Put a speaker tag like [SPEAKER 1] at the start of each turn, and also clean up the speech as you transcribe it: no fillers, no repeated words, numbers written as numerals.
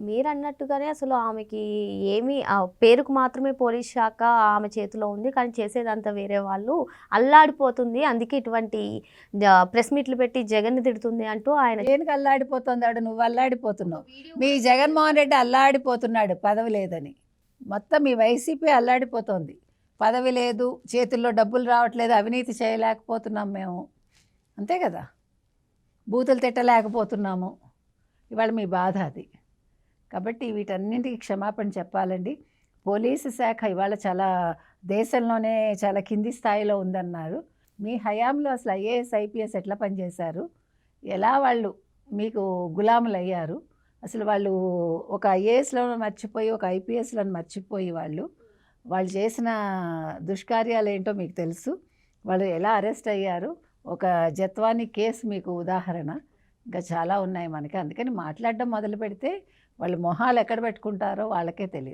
[SPEAKER 1] మీరన్నట్టుగానే అసలు ఆమెకి ఏమీ పేరుకు మాత్రమే పోలీస్ శాఖ ఆమె చేతిలో ఉంది. కానీ చేసేదంతా వేరే వాళ్ళు. అల్లాడిపోతుంది. అందుకే ఇటువంటి ప్రెస్ మీట్లు పెట్టి జగన్‌ని తిడుతుంది అంటూ ఆయన
[SPEAKER 2] దేనికి అల్లాడిపోతున్నాడు? నువ్వు అల్లాడిపోతున్నావు. మీ జగన్మోహన్ రెడ్డి అల్లాడిపోతున్నాడు పదవి లేదని. మొత్తం మీ వైసీపీ అల్లాడిపోతుంది. పదవి లేదు, చేతుల్లో డబ్బులు రావట్లేదు, అవినీతి చేయలేకపోతున్నాం మేము, అంతే కదా. బూతులు తిట్టలేకపోతున్నాము. ఇవాళ మీ బాధ అది. కాబట్టి వీటన్నింటికి క్షమాపణ చెప్పాలండి. పోలీసు శాఖ ఇవాళ చాలా దేశంలోనే చాలా కింది స్థాయిలో ఉందన్నారు. మీ హయాంలో అసలు ఐఏఎస్ ఐపీఎస్ ఎట్లా పనిచేశారు, ఎలా వాళ్ళు మీకు గులాములు అయ్యారు, అసలు వాళ్ళు ఒక ఐఏఎస్లను మర్చిపోయి ఒక ఐపీఎస్లను మర్చిపోయి వాళ్ళు చేసిన దుష్కార్యాలు ఏంటో మీకు తెలుసు. వాళ్ళు ఎలా అరెస్ట్ అయ్యారు, ఒక జత్వాని కేసు మీకు ఉదాహరణ. ఇంకా చాలా ఉన్నాయి మనకి. అందుకని మాట్లాడడం మొదలు పెడితే వాళ్ళు మొహాలు ఎక్కడ పెట్టుకుంటారో వాళ్ళకే తెలియదు.